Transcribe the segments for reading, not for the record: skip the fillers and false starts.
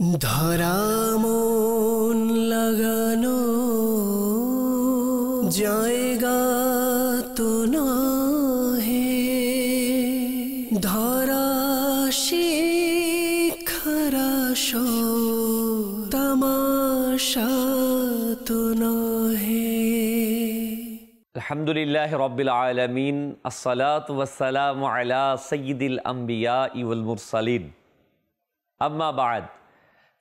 ধরা মন লাগানো জায়গা তো নহে, ধরা শিখারাস তামাশা তো নহে। আলহামদুলিল্লাহ রাব্বিল আলামিন, আসসালাতু ওয়াসসালামু আলা সাইয়্যিদিল আমবিয়া ওয়াল মুরসালিন, আম্মা বা'দ,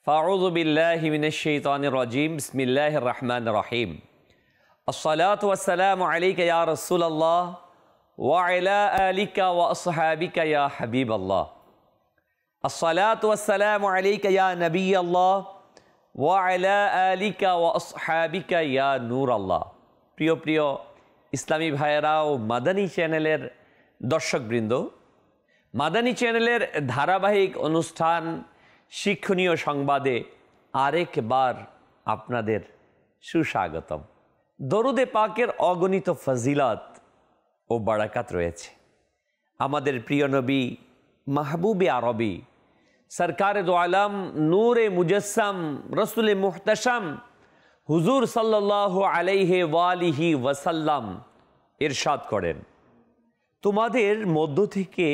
ফাউযু বিল্লাহি মিনাশ শাইতানির রাজীম, বিসমিল্লাহির রহমানির রহিম। আসসালাতু ওয়াসসালামু আলাইকা ইয়া রাসূলুল্লাহ ওয়া আলা আলিকা ওয়া আসহাবিকা ইয়া হাবিবাল্লাহ। আসসালাতু ওয়াসসালামু আলাইকা ইয়া নবিয়াল্লাহ ওয়া আলা আলিকা ওয়া আসহাবিকা ইয়া নূরাল্লাহ। প্রিয় প্রিয় ইসলামী ভাইয়েরা ও মাদানী চ্যানেলের দর্শকবৃন্দ, মাদানী চ্যানেলের ধারাবাহিক অনুষ্ঠান শিক্ষণীয় সংবাদে আরেকবার আপনাদের সুস্বাগতম। দরুদে পাকের অগণিত ফজিলত ও বারাকাত রয়েছে। আমাদের প্রিয় নবী মাহবুবে আরবি সরকারে দো আলম নূরে মুজস্সম রসুলে মুহতাশম হুজুর সাল্লাল্লাহু আলাইহি ওয়ালিহি ওয়াসাল্লাম ইরশাদ করেন, তোমাদের মধ্য থেকে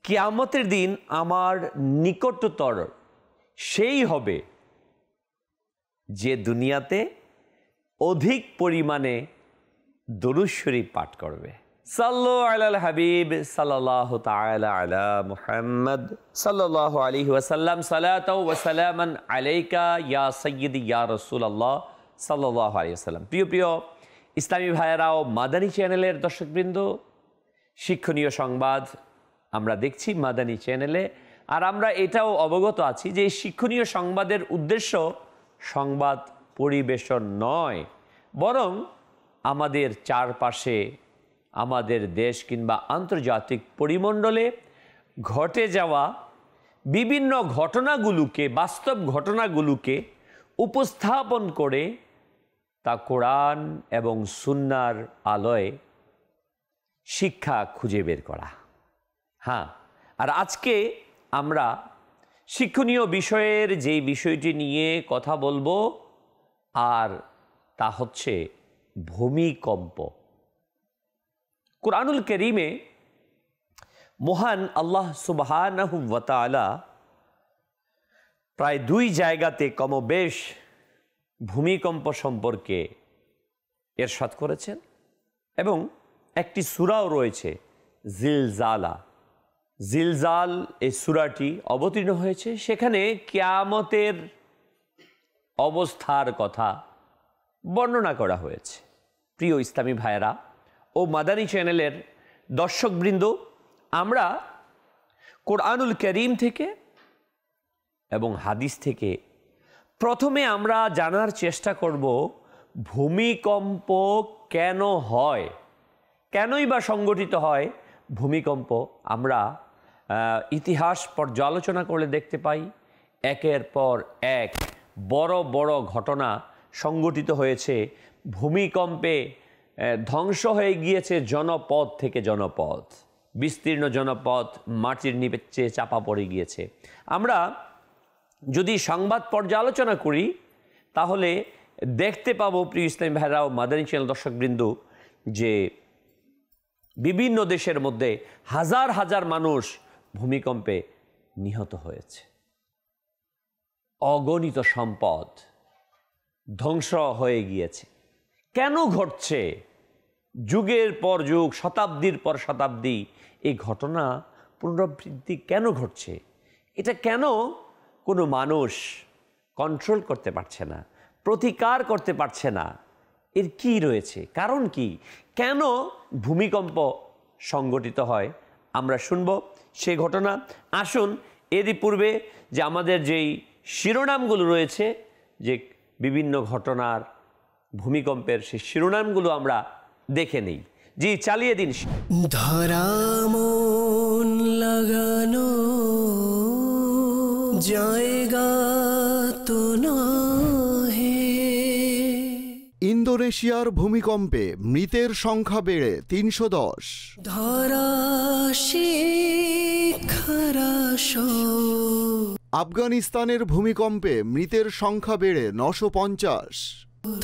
কিয়ামতের দিন আমার নিকটতর সেই হবে যে দুনিয়াতে অধিক পরিমাণে দরুদ শরীফ পাঠ করবে। সাল্লু আলাল হাবিব সাল্লাল্লাহু তাআলা আলা মুহাম্মদ সাল্লাল্লাহু আলাইহি ওয়াসাল্লাম, সালাতাও ওয়া সালামান আলাইকা ইয়া সাইয়্যিদি ইয়া রাসূলুল্লাহ সাল্লাল্লাহু আলাইহি ওয়াসাল্লাম। প্রিয় প্রিয় ইসলামী ভাইয়েরা ও মাদানী চ্যানেলের দর্শকবৃন্দ, শিক্ষণীয় সংবাদ আমরা দেখছি মাদানী চ্যানেলে। আর আমরা এটাও অবগত আছি যে এই শিক্ষণীয় সংবাদের উদ্দেশ্য সংবাদ পরিবেশন নয়, বরং আমাদের চারপাশে, আমাদের দেশ কিংবা আন্তর্জাতিক পরিমণ্ডলে ঘটে যাওয়া বিভিন্ন ঘটনাগুলোকে, বাস্তব ঘটনাগুলোকে উপস্থাপন করে তা কোরআন এবং সুন্নাহর আলোয় শিক্ষা খুঁজে বের করা। হ্যাঁ, আর আজকে আমরা শিক্ষণীয় বিষয়ের যে বিষয়টি নিয়ে কথা বলবো, আর তা হচ্ছে ভূমিকম্প। কুরআনুল কারীমে মহান আল্লাহ সুবহানাহু ওয়া তাআলা প্রায় 2 জায়গাতে কমবেশ ভূমিকম্প সম্পর্কে ইরশাদ করেছেন, এবং একটি সূরাও রয়েছে জিলজালা। জিলজাল এই সূরাটি অবতীর্ণ হয়েছে, সেখানে কিয়ামতের অবস্থার কথা বর্ণনা করা হয়েছে। প্রিয় ইসলামী ভাইয়েরা ও মাদানী চ্যানেলের দর্শকবৃন্দ, আমরা কোরআনুল কারীম থেকে এবং হাদিস থেকে প্রথমে আমরা জানার চেষ্টা করব ভূমিকম্প কেন হয়, কেনই বা সংগঠিত হয় ভূমিকম্প। আমরা ইতিহাস পর্যালোচনা করলে দেখতে পাই একের পর এক বড় বড় ঘটনা সংগঠিত হয়েছে। ভূমিকম্পে ধ্বংস হয়ে গিয়েছে জনপদ থেকে জনপদ, বিস্তীর্ণ জনপদ মাটির নিচে চাপা পড়ে গিয়েছে। আমরা যদি সংবাদ পর্যালোচনা করি তাহলে দেখতে পাবো, প্রিয় ইসলামী ভাইরা ও মাদানী চ্যানেল দর্শকবৃন্দ, যে বিভিন্ন দেশের মধ্যে হাজার হাজার মানুষ ভূমিকম্পে নিহত হয়েছে। অগণিত সম্পদ ধ্বংস হয়ে গিয়েছে। কেন ঘটছে? যুগের পর যুগ, শতাব্দীর পর শতাব্দী এই ঘটনা পুনরাবৃত্তি কেন ঘটছে? এটা কেন কোনো মানুষ কন্ট্রোল করতে পারছে না, প্রতিকার করতে পারছে না? এর কি রয়েছে, কারণ কি? কেন ভূমিকম্প সংগঠিত হয় আমরা শুনব সেই ঘটনা। আসুন এরই পূর্বে যে আমাদের যেই শিরোনামগুলো রয়েছে, যে বিভিন্ন ঘটনার ভূমিকম্পের সেই শিরোনামগুলো আমরা দেখে নেই। জি, চালিয়ে দিন। ধরা মন লাগানো জায়গা তো নহে। ইন্দোনেশিয়ার ভূমিকম্পে মৃতের সংখ্যা বেড়ে 310। ধরা শিখারাস আফগানিস্তানের ভূমিকম্পে মৃতের সংখ্যা বেড়ে 950।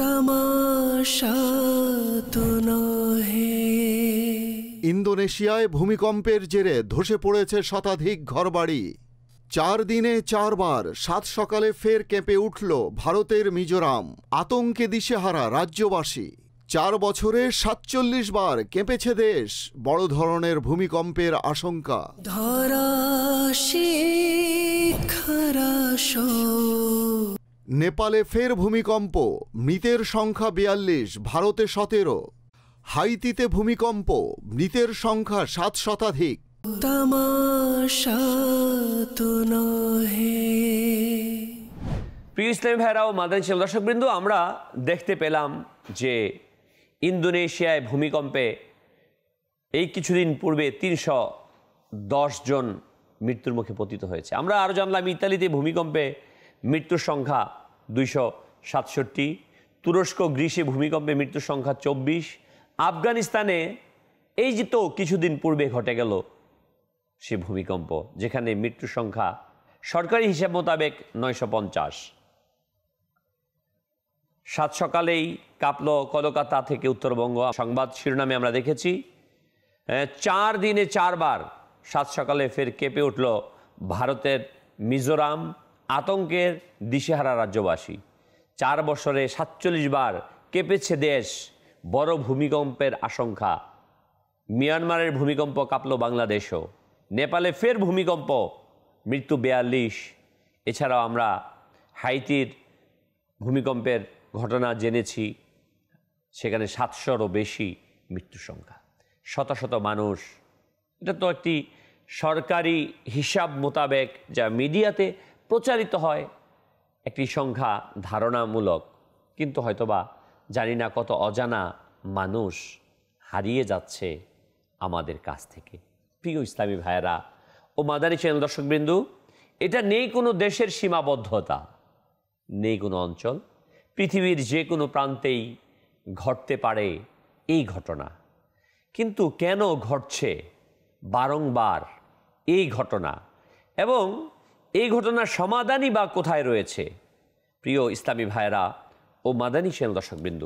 तमाशा तो नहे। ইন্দোনেশিয়ায় ভূমিকম্পের জেরে ধসে পড়েছে শতাধিক ঘরবাড়ি। 4 দিনে 4 বার 7 সকালে ফের কেঁপে উঠল ভারতের মিজোরাম। আতঙ্কে দিশেহারা রাজ্যবাসী। 4 বছরে 47 বার কেঁপেছে দেশ। বড় ধরনের ভূমিকম্পের আশঙ্কা। ধরা শিখরাশ। নেপালে ফের ভূমিকম্প, মৃতের সংখ্যা 42, ভারতে 17। হাইতিতে ভূমিকম্প, মৃতের সংখ্যা 7 শতাধিক। तमाशा तो नहे। প্রিয় ইসলামী ভাইরা ও মাদানী চ্যানেল দর্শকবৃন্দ, আমরা দেখতে পেলাম যে ইন্দোনেশিয়ায় ভূমিকম্পে এই কিছুদিন পূর্বে 310 জন মৃত্যুর মুখে পতিত হয়েছে। আমরা আরও জানলাম ইতালিতে ভূমিকম্পে মৃত্যুর সংখ্যা 267। তুরস্ক গ্রিসে ভূমিকম্পে মৃত্যুর সংখ্যা 24। আফগানিস্তানে এই যে তো কিছুদিন পূর্বে ঘটে গেল সে ভূমিকম্প, যেখানে মৃত্যুর সংখ্যা সরকারি হিসাব মোতাবেক 950। 7 সকালেই কাঁপল কলকাতা থেকে উত্তরবঙ্গ। সংবাদ শিরোনামে আমরা দেখেছি 4 দিনে 4 বার 7 সকালে ফের কেঁপে উঠল ভারতের মিজোরাম। আতঙ্কের দিশেহারা রাজ্যবাসী। 4 বছরে 47 বার কেঁপেছে দেশ। বড় ভূমিকম্পের আশঙ্কা। মিয়ানমারের ভূমিকম্প কাঁপল বাংলাদেশও। নেপালে ফের ভূমিকম্প, মৃত্যু 42। এছাড়াও আমরা হাইতির ভূমিকম্পের ঘটনা জেনেছি, সেখানে 700-রও বেশি মৃত্যুর সংখ্যা। শত শত মানুষ। এটা তো একটি সরকারি হিসাব মোতাবেক যা মিডিয়াতে প্রচারিত হয় একটি সংখ্যা ধারণামূলক, কিন্তু হয়তোবা জানি না কত অজানা মানুষ হারিয়ে যাচ্ছে আমাদের কাছ থেকে। প্রিয় ইসলামী ভাইয়েরা ও মাদানী চ্যানেল দর্শকবৃন্দ, এটা নেই কোনো দেশের সীমাবদ্ধতা, নেই কোনো অঞ্চল। পৃথিবীর যে কোনো প্রান্তেই ঘটতে পারে এই ঘটনা। কিন্তু কেন ঘটছে বারংবার এই ঘটনা, এবং এই ঘটনার সমাধানই বা কোথায় রয়েছে? প্রিয় ইসলামী ভাইয়েরা ও মাদানী চ্যানেল দর্শকবৃন্দ,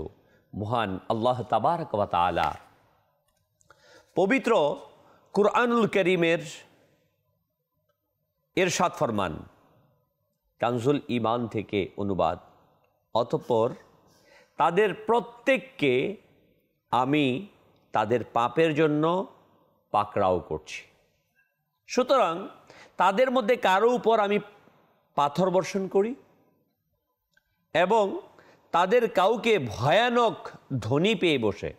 মহান আল্লাহ তাবারক ওয়া তাআলা পবিত্র কুরআনুল কারীমের ইরশাদ ফরমান, কানজুল ঈমান থেকে অনুবাদ, অতঃপর তাদের প্রত্যেককে আমি তাদের পাপের জন্য পাকড়াও করছি। সুতরাং তাদের মধ্যে কারো উপর আমি পাথর বর্ষণ করি এবং তাদের কাউকে ভয়ানক ধনী পেয়ে বসে,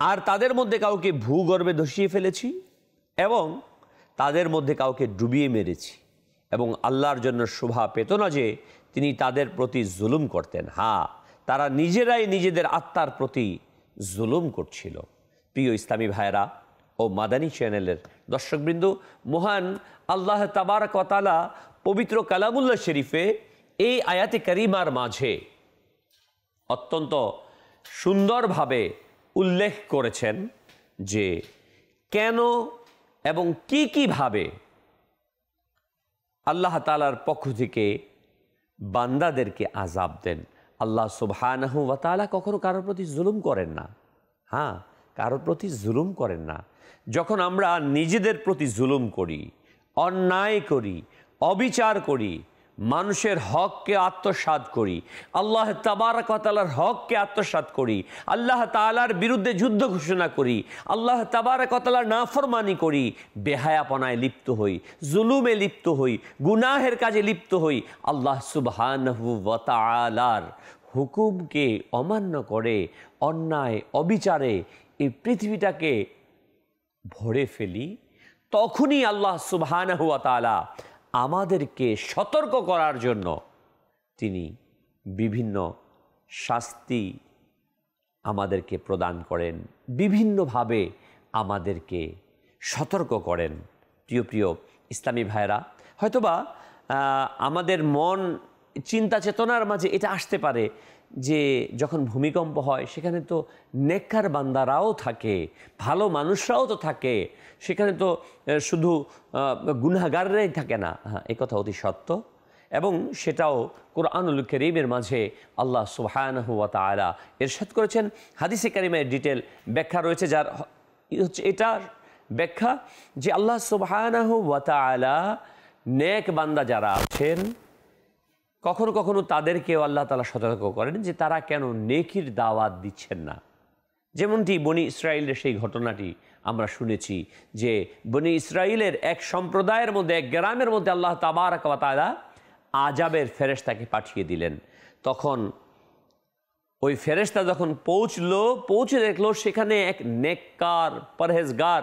আর তাদের মধ্যে কাউকে ভূগর্ভে ধসিয়ে ফেলেছি এবং তাদের মধ্যে কাউকে ডুবিয়ে মেরেছি, এবং আল্লাহর জন্য শোভা পেত না যে তিনি তাদের প্রতি জুলুম করতেন। হ্যাঁ, তারা নিজেরাই নিজেদের আত্মার প্রতি জুলুম করছিল। প্রিয় ইসলামী ভাইয়েরা ও মাদানী চ্যানেলের দর্শকবৃন্দ, মহান আল্লাহ তাবারক ওয়া তাআলা পবিত্র কালামুল্লাহ শরীফে এই আয়াতে কারিমার মাঝে অত্যন্ত সুন্দরভাবে উল্লেখ করেছেন যে কেন এবং কিভাবে আল্লাহ তাআলার পক্ষ থেকে বান্দাদেরকে আযাব দেন। আল্লাহ সুবহানাহু ওয়া তাআলা কখনো কারোর প্রতি জুলুম করেন না। হ্যাঁ, কারোর প্রতি জুলুম করেন না। যখন আমরা নিজেদের প্রতি জুলুম করি, অন্যায় করি, অবিচার করি, মানুষের হককে আত্মসাৎ করি, আল্লাহ তাবারক ওয়া তাআলার হককে আত্মসাৎ করি, আল্লাহ তাআলার বিরুদ্ধে যুদ্ধ ঘোষণা করি, আল্লাহ তাবারক ওয়া তাআলার নাফরমানি করি, বেহায়াপনায় লিপ্ত হই, জুলুমে লিপ্ত হই, গুনাহের কাজে লিপ্ত হই, আল্লাহ সুবহানাহু ওয়া তাআলার হুকুমকে অমান্য করে অন্যায় অবিচারে এই পৃথিবীটাকে ভরে ফেলি, তখনই আল্লাহ সুবহানাহু ওয়া তাআলা আমাদেরকে সতর্ক করার জন্য তিনি বিভিন্ন শাস্তি আমাদেরকে প্রদান করেন, বিভিন্নভাবে আমাদেরকে সতর্ক করেন। প্রিয় ইসলামী ভাইরা, হয়তোবা আমাদের মন চিন্তা চেতনার মাঝে এটা আসতে পারে যে যখন ভূমিকম্প হয় সেখানে তো নেককার বান্দারাও থাকে, ভালো মানুষরাও তো থাকে, সেখানে তো শুধু গুনাহগাররাই থাকে না। হ্যাঁ, এই কথা অতি সত্য, এবং সেটাও কোরআনুল কারীমের মাঝে আল্লাহ সুবহানাহু ওয়া তাআলা ইরশাদ করেছেন। হাদিসে কারিমায় ডিটেল ব্যাখ্যা রয়েছে, যার হচ্ছে এটার ব্যাখ্যা যে আল্লাহ সুবহানাহু ওয়া তাআলা নেক বান্দা যারা আছেন কখনো কখনো তাদেরকেও আল্লাহ তাআলা সতর্ক করেন যে তারা কেন নেকির দাওয়াত দিচ্ছেন না। যেমনটি বনি ইসরাইলের সেই ঘটনাটি আমরা শুনেছি যে বনি ইসরাইলের এক সম্প্রদায়ের মধ্যে, এক গ্রামের মধ্যে আল্লাহ তাবারক ওয়া তাআলা আযাবের ফেরেশতাকে পাঠিয়ে দিলেন। তখন ওই ফেরেশতা যখন পৌঁছে দেখলো সেখানে এক নেককার পরহেজগার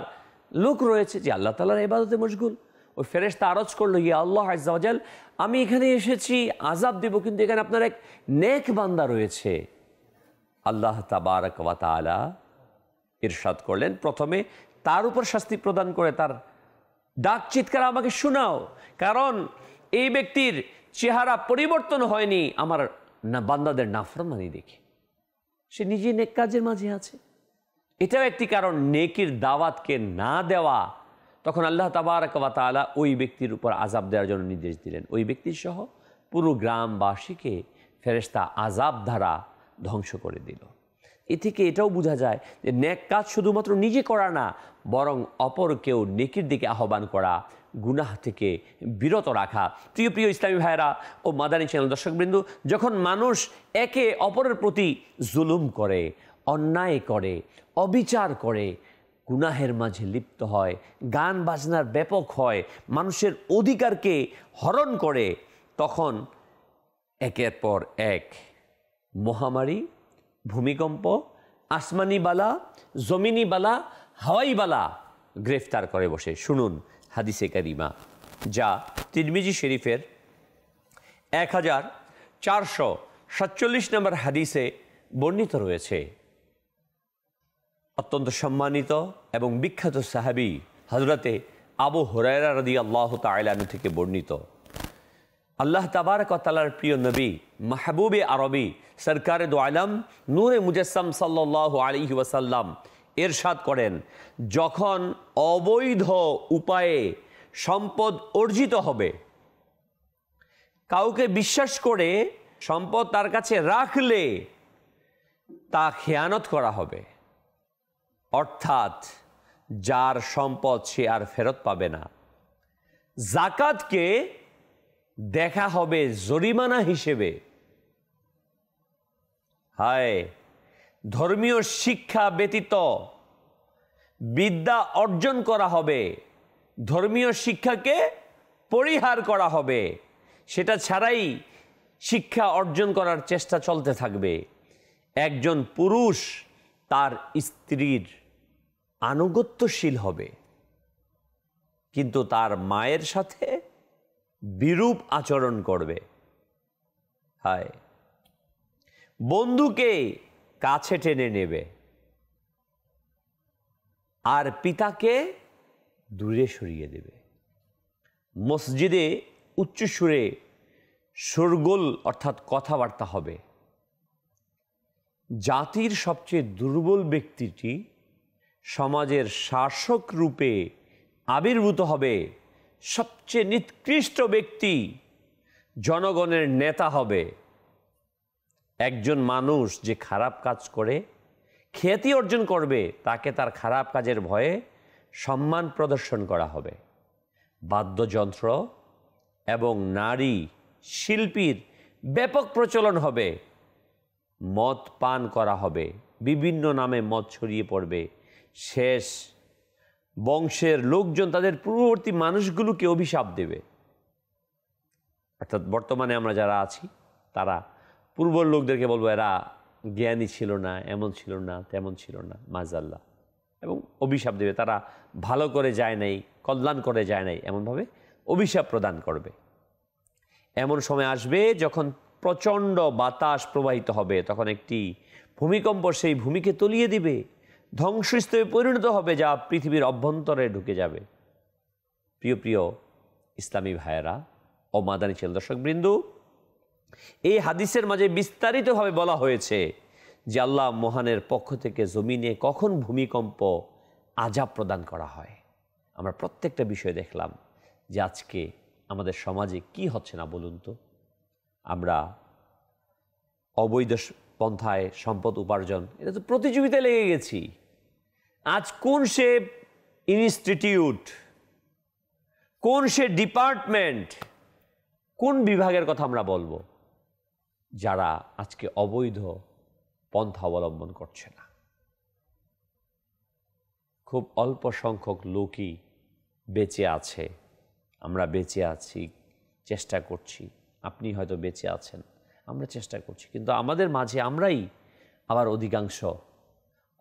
লোক রয়েছে যে আল্লাহ তাআলার ইবাদতে মশগুল। ওই ফেরেশতা আরজ করলো, ইয়া আল্লাহ আযজা ওয়া জাল, আমি এখানে এসেছি আযাব দেব, কিন্তু এখানে আপনার এক নেক বান্দা রয়েছে। আল্লাহ তাবারক ওয়া তাআলা ইরশাদ করলেন, প্রথমে তার উপর শাস্তি প্রদান করে তার ডাক চিৎকার আমাকে শোনাও, কারণ এই ব্যক্তির চেহারা পরিবর্তন হয়নি আমার বান্দাদের নাফরমানি দেখে, সে নিজে নেক কাজের মাঝে আছে। এটাও একটি কারণ নেকির দাওয়াতকে না দেওয়া। তখন আল্লাহ তাবারক ওয়া তাআলা ওই ব্যক্তির উপর আযাব দেওয়ার জন্য নির্দেশ দিলেন। ওই ব্যক্তির সহ পুরো গ্রামবাসীকে ফেরেশতা আযাব দ্বারা ধ্বংস করে দিল। এ থেকে এটাও বোঝা যায় যে নেক কাজ শুধুমাত্র নিজে করা না, বরং অপরকেও নেকির দিকে আহ্বান করা, গুনাহ থেকে বিরত রাখা। প্রিয় প্রিয় ইসলামী ভাইয়েরা ও মাদানী চ্যানেল দর্শকবৃন্দ, যখন মানুষ একে অপরের প্রতি জুলুম করে, অন্যায় করে, অবিচার করে, গুনাহের মাঝে লিপ্ত হয়, গান বাজনার ব্যাপক হয়, মানুষের অধিকারকে হরণ করে, তখন একের পর এক মহামারী, ভূমিকম্প, আসমানি বালা, জমিনি বালা, হাওয়াই বালা গ্রেফতার করে বসে। শুনুন হাদিসে কারিমা, যা তিরমিজি শরীফের 1447 নম্বর হাদিসে বর্ণিত রয়েছে। অত্যন্ত সম্মানিত এবং বিখ্যাত সাহাবী হযরতে আবু হুরায়রা রাদিয়াল্লাহু তাআলা আনহু থেকে বর্ণিত, আল্লাহ তাবারক ওয়া তাআলার প্রিয় নবী মাহবুবে আরবি সরকারে দো আলম নূরে মুজাসসাম সাল্লাল্লাহু আলাইহি ওয়াসাল্লাম ইরশাদ করেন, যখন অবৈধ উপায়ে সম্পদ অর্জিত হবে, কাউকে বিশ্বাস করে সম্পদ তার কাছে রাখলে তা খেয়ানত করা হবে, অর্থাৎ যার সম্পদ সে আর ফেরত পাবে না। যাকাতকে দেখা হবে জরিমানা হিসেবে। হায়, ধর্মীয় শিক্ষা ব্যতীত বিদ্যা অর্জন করা হবে, ধর্মীয় শিক্ষাকে পরিহার করা হবে, সেটা ছাড়াই শিক্ষা অর্জন করার চেষ্টা চলতে থাকবে। একজন পুরুষ তার স্ত্রীর আনুগত্যশীল হবে, কিন্তু তার মায়ের সাথে বিরূপ আচরণ করবে। হায়, বন্ধুকে কাছে টেনে নেবে আর পিতাকে দূরে সরিয়ে দেবে। মসজিদে উচ্চ সুরে শোরগোল অর্থাৎ কথাবার্তা হবে। জাতির সবচেয়ে দুর্বল ব্যক্তিটি সমাজের শাসক রূপে আবির্ভূত হবে। সবচেয়ে নিকৃষ্ট ব্যক্তি জনগণের নেতা হবে। একজন মানুষ যে খারাপ কাজ করে খ্যাতি অর্জন করবে, তাকে তার খারাপ কাজের ভয়ে সম্মান প্রদর্শন করা হবে। বাদ্যযন্ত্র এবং নারী শিল্পীর ব্যাপক প্রচলন হবে। মদ পান করা হবে, বিভিন্ন নামে মদ ছড়িয়ে পড়বে। শেষ বংশের লোকজন তাদের পূর্ববর্তী মানুষগুলোকে অভিশাপ দেবে। অর্থাৎ বর্তমানে আমরা যারা আছি তারা পূর্বর লোকদেরকে বলবো এরা জ্ঞানী ছিল না, এমন ছিল না, তেমন ছিল না, মাজাল্লাহ, এবং অভিশাপ দেবে। তারা ভালো করে যায় নাই, কল্যাণ করে যায় নাই, এমনভাবে অভিশাপ প্রদান করবে। এমন সময় আসবে যখন প্রচণ্ড বাতাস প্রবাহিত হবে, তখন একটি ভূমিকম্প সেই ভূমিকে তলিয়ে দিবে, ধ্বংসস্তূপে পরিণত হবে, যা পৃথিবীর অভ্যন্তরে ঢুকে যাবে। প্রিয় প্রিয় ইসলামী ভাইয়েরা ও মাদানী চ্যানেল দর্শকবৃন্দ, এই হাদিসের মাঝে বিস্তারিতভাবে বলা হয়েছে যে আল্লাহ মহানের পক্ষ থেকে জমিনে কখন ভূমিকম্প আযাব প্রদান করা হয়। আমরা প্রত্যেকটা বিষয় দেখলাম যে আজকে আমাদের সমাজে কি হচ্ছে না বলুন তো। আমরা অবৈধ পন্থায় সম্পদ উপার্জন, এটা তো প্রতিযোগিতায় লেগে গেছি। আজ কোন সে ইনস্টিটিউট, কোন সে ডিপার্টমেন্ট, কোন বিভাগের কথা আমরা বলবো যারা আজকে অবৈধ পন্থা অবলম্বন করছে না। খুব অল্প সংখ্যক লোকই বেঁচে আছে। আমরা বেঁচে আছি, চেষ্টা করছি। আপনি হয়তো বেঁচে আছেন, আমরা চেষ্টা করছি, কিন্তু আমাদের মাঝে আমরাই আবার অধিকাংশ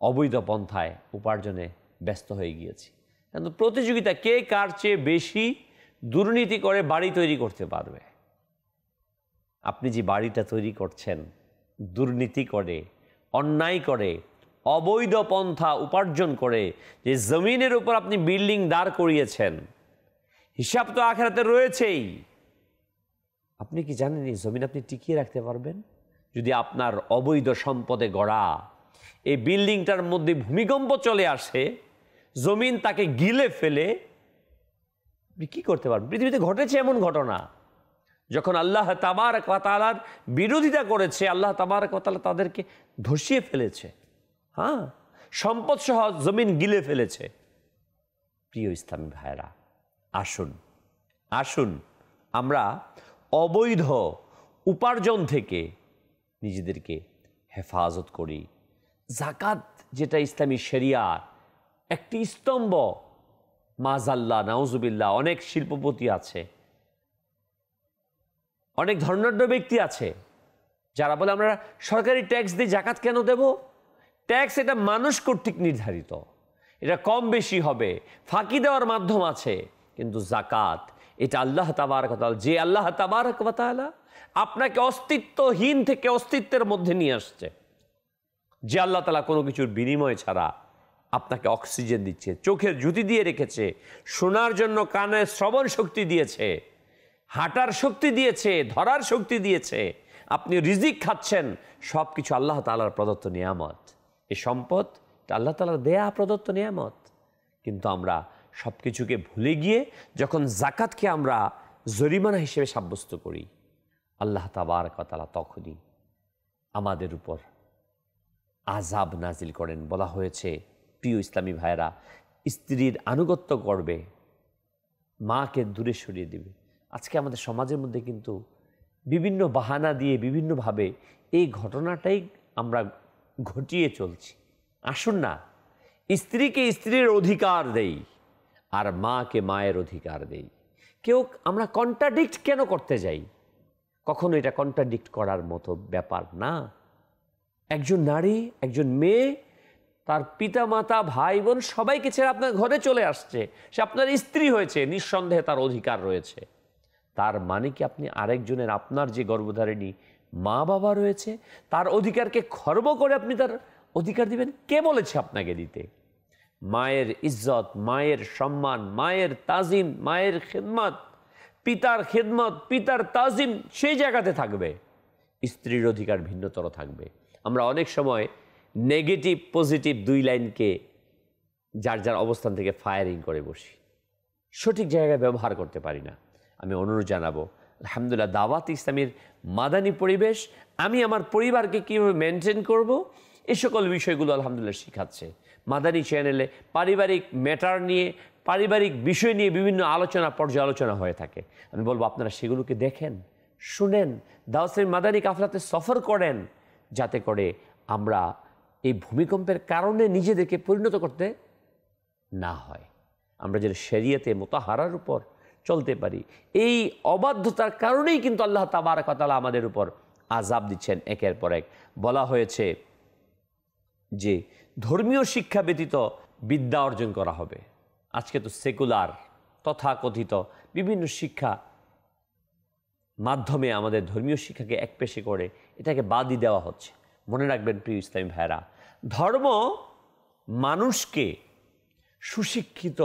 অবৈধ পন্থায় উপার্জনে ব্যস্ত হয়ে গিয়েছি। কিন্তু প্রতিযোগিতা, কে কার চেয়ে বেশি দুর্নীতি করে বাড়ি তৈরি করতে পারবে। আপনি যে বাড়িটা তৈরি করছেন দুর্নীতি করে, অন্যায় করে, অবৈধ পন্থা উপার্জন করে যে জমিনের উপর আপনি বিল্ডিং দাঁড় করিয়েছেন, হিসাব তো আখিরাতে রয়েছেই। আপনি কি জানেন এই জমিন আপনি টিকিয়ে রাখতে পারবেন? যদি আপনার অবৈধ সম্পদে গড়া এই বিল্ডিংটার মধ্যে ভূমিকম্প চলে আসে, জমিন তাকে গিলে ফেলে, আপনি কি করতে পারবেন? পৃথিবীতে ঘটেছে এমন ঘটনা, যখন আল্লাহ তাবারক ওয়া তাআলার বিরোধিতা করেছে, আল্লাহ তাবারক ওয়া তাআলা তাদেরকে ধসিয়ে ফেলেছে। হ্যাঁ, সম্পদ সহ জমিন গিলে ফেলেছে। প্রিয় ইসলামী ভাইরা, আসুন আসুন আমরা অবৈধ উপার্জন থেকে নিজেদেরকে হেফাজত করি। যাকাত যেটা ইসলামী শরিয়ার একটি স্তম্ভ, মাজাল্লাহ নাউজুবিল্লাহ, অনেক শিল্পপতি আছে, অনেক ধর্নাঢ্য ব্যক্তি আছে যারা বলে আমরা সরকারি ট্যাক্স দিয়ে জাকাত কেন দেব? ট্যাক্স এটা মানুষ কর্তৃক নির্ধারিত, এটা কম বেশি হবে, ফাঁকি দেওয়ার মাধ্যম আছে। কিন্তু জাকাত এটা আল্লাহ তাবারক ওয়া তাআলা, যে আল্লাহ তাবারক ওয়া তাআলা আপনাকে অস্তিত্বহীন থেকে অস্তিত্বের মধ্যে নিয়ে আসছে, যে আল্লাহ তাআলা কোনো কিছুর বিনিময় ছাড়া আপনাকে অক্সিজেন দিচ্ছে, চোখের জ্যোতি দিয়ে রেখেছে, শোনার জন্য কানে শ্রবণ শক্তি দিয়েছে, হাঁটার শক্তি দিয়েছে, ধরার শক্তি দিয়েছে, আপনি রিজিক খাচ্ছেন, সব কিছু আল্লাহ তাআলার প্রদত্ত নিয়ামত। এই সম্পদ আল্লাহ তাআলার দেয়া প্রদত্ত নিয়ামত। কিন্তু আমরা সব কিছুকে ভুলে গিয়ে যখন জাকাতকে আমরা জরিমানা হিসেবে সাব্যস্ত করি, আল্লাহ তাবারক ওয়া তাআলা তখনই আমাদের উপর আযাব নাজিল করেন। বলা হয়েছে, প্রিয় ইসলামী ভাইরা, স্ত্রীর আনুগত্য করবে, মাকে দূরে সরিয়ে দেবে। আজকে আমাদের সমাজের মধ্যে কিন্তু বিভিন্ন বাহানা দিয়ে বিভিন্নভাবে এই ঘটনাটাই আমরা ঘটিয়ে চলছি। আসুন না, স্ত্রীকে স্ত্রীর অধিকার দেই আর মাকে মায়ের অধিকার দেই। কেউ আমরা কন্ট্রাডিক্ট কেন করতে যাই? কখনো এটা কন্ট্রাডিক্ট করার মতো ব্যাপার না। একজন নারী, একজন মেয়ে তার পিতা মাতা ভাই বোন সবাইকে ছেড়ে আপনার ঘরে চলে আসছে, সে আপনার স্ত্রী হয়েছে, নিঃসন্দেহে তার অধিকার রয়েছে। তার মানে কি আপনি আরেকজনের, আপনার যে গর্ভধারিণী মা বাবা রয়েছে, তার অধিকারকে খর্ব করে আপনি তার অধিকার দিবেন? কে বলেছে আপনাকে দিতে? মায়ের ইজ্জত, মায়ের সম্মান, মায়ের তাজিম, মায়ের খেদমত, পিতার খেদমত, পিতার তাজিম সেই জায়গাতে থাকবে, স্ত্রীর অধিকার ভিন্নতর থাকবে। আমরা অনেক সময় নেগেটিভ পজিটিভ দুই লাইনকে যার যার অবস্থান থেকে ফায়ারিং করে বসি, সঠিক জায়গায় ব্যবহার করতে পারি না। আমি অনুরোধ জানাবো, আলহামদুলিল্লাহ দাওয়াত ইসলামীর মাদানী পরিবেশ, আমি আমার পরিবারকে কীভাবে মেনটেন করব, এই সকল বিষয়গুলো আলহামদুলিল্লাহ শিখাচ্ছে। মাদানী চ্যানেলে পারিবারিক ম্যাটার নিয়ে, পারিবারিক বিষয় নিয়ে বিভিন্ন আলোচনা, পর্যালোচনা হয়ে থাকে। আমি বলবো আপনারা সেগুলোকে দেখেন, শুনেন, দাওয়াত ইসলামী মাদানী কাফলাতে সফর করেন, যাতে করে আমরা এই ভূমিকম্পের কারণে নিজেদেরকে পরিণত করতে না হয়। আমরা যেন শরিয়তে মুতাহারার উপর চলতে পারি। এই অবাধ্যতার কারণেই কিন্তু আল্লাহ তাবারক ওয়া তাআলা আমাদের উপর আযাব দিচ্ছেন একের পর এক। বলা হয়েছে যে ধর্মীয় শিক্ষা ব্যতীত বিদ্যা অর্জন করা হবে। আজকে তো সেকুলার তথাকথিত বিভিন্ন শিক্ষা মাধ্যমে আমাদের ধর্মীয় শিক্ষাকে একপেশে করে এটাকে বাদই দেওয়া হচ্ছে। মনে রাখবেন প্রিয় ইসলামী ভাইরা, ধর্ম মানুষকে সুশিক্ষিত,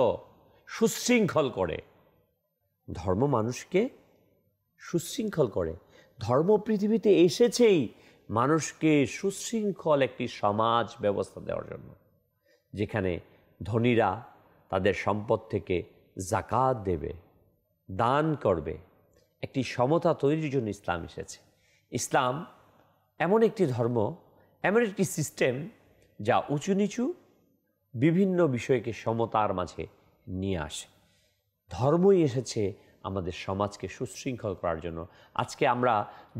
সুশৃঙ্খল করে। ধর্ম মানুষকে সুশৃঙ্খল করে, ধর্ম পৃথিবীতে এসেছেই মানুষকে সুশৃঙ্খল একটি সমাজ ব্যবস্থা দেওয়ার জন্য, যেখানে ধনীরা তাদের সম্পদ থেকে যাকাত দেবে, দান করবে। একটি সমতা তৈরির জন্য ইসলাম এসেছে। ইসলাম এমন একটি ধর্ম, এমন একটি সিস্টেম যা উঁচু নিচু বিভিন্ন বিষয়কে সমতার মাঝে নিয়ে আসে। ধর্মই এসেছে আমাদের সমাজকে সুশৃঙ্খল করার জন্য। আজকে আমরা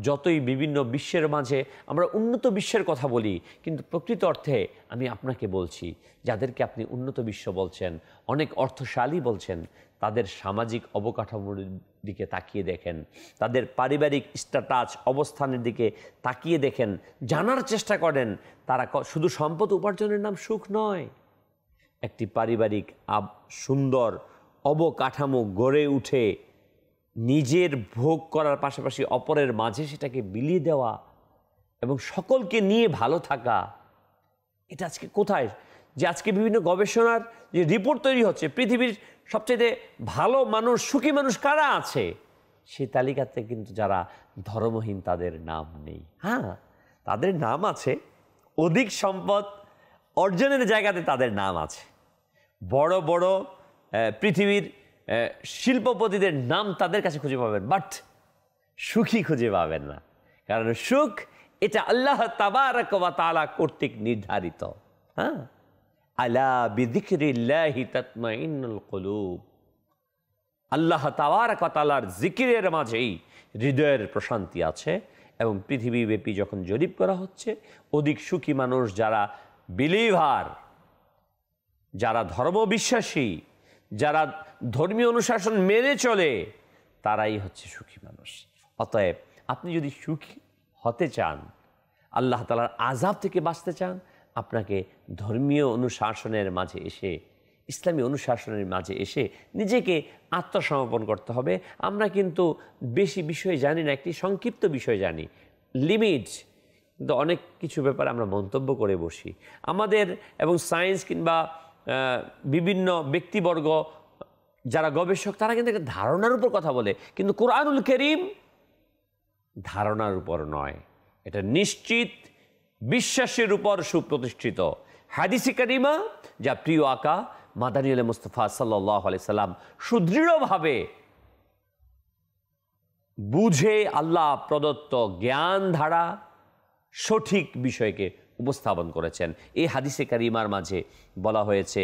যতই বিভিন্ন বিশ্বের মাঝে আমরা উন্নত বিশ্বের কথা বলি, কিন্তু প্রকৃত অর্থে আমি আপনাকে বলছি, যাদেরকে আপনি উন্নত বিশ্ব বলছেন, অনেক অর্থশালী বলছেন, তাদের সামাজিক অবকাঠামোর দিকে তাকিয়ে দেখেন, তাদের পারিবারিক স্ট্যাটাস অবস্থানের দিকে তাকিয়ে দেখেন, জানার চেষ্টা করেন তারা শুধু সম্পদ উপার্জনের নাম সুখ নয়। একটি পারিবারিক সুন্দর অবকাঠামো গড়ে উঠে নিজের ভোগ করার পাশাপাশি অপরের মাঝে সেটাকে বিলিয়ে দেওয়া এবং সকলকে নিয়ে ভালো থাকা, এটা আজকে কোথায়? যে আজকে বিভিন্ন গবেষণার যে রিপোর্ট তৈরি হচ্ছে, পৃথিবীর সবচেয়ে ভালো মানুষ, সুখী মানুষ কারা আছে, সেই তালিকাতে কিন্তু যারা ধর্মহীন তাদের নাম নেই। হ্যাঁ, তাদের নাম আছে, অধিক সম্পদ অর্জনের জায়গাতে তাদের নাম আছে, বড় বড় পৃথিবীর শিল্পপতিদের নাম তাদের কাছে খুঁজে পাবেন, বাট সুখী খুঁজে পাবেন না। কারণ সুখ এটা আল্লাহ তাবারক ওয়া তাআলা কর্তৃক নির্ধারিত। হ্যাঁ, আলা বিযিকরিল্লাহি তাতমাইন্নুল কুলুব, আল্লাহ তাবারক ওয়া তাআলার জিকিরের মাঝেই হৃদয়ের প্রশান্তি আছে। এবং পৃথিবীব্যাপী যখন জরিপ করা হচ্ছে, অধিক সুখী মানুষ যারা বিলিভার, যারা ধর্মবিশ্বাসী, যারা ধর্মীয় অনুশাসন মেনে চলে, তারাই হচ্ছে সুখী মানুষ। অতএব আপনি যদি সুখী হতে চান, আল্লাহ তাআলার আযাব থেকে বাঁচতে চান, আপনাকে ধর্মীয় অনুশাসনের মাঝে এসে, ইসলামী অনুশাসনের মাঝে এসে নিজেকে আত্মসমর্পণ করতে হবে। আমরা কিন্তু বেশি বিষয় জানি না, একটি সংক্ষিপ্ত বিষয় জানি, লিমিট, কিন্তু অনেক কিছু ব্যাপারে আমরা মন্তব্য করে বসি। আমাদের এবং সায়েন্স কিংবা বিভিন্ন ব্যক্তিবর্গ যারা গবেষক, তারা কিন্তু একটা ধারণার উপর কথা বলে, কিন্তু কোরআনুল কারীম ধারণার উপর নয়, এটা নিশ্চিত বিশ্বাসের উপর সুপ্রতিষ্ঠিত হাদিসে কারিমা, যা প্রিয় আকা মাদানী আল মুস্তাফা সাল্লাল্লাহু আলাইহি সাল্লাম সুদৃঢ়ভাবে বুঝে আল্লাহ প্রদত্ত জ্ঞান ধারা সঠিক বিষয়কে উপস্থাপন করেছেন। এই হাদিসে কারিমার মাঝে বলা হয়েছে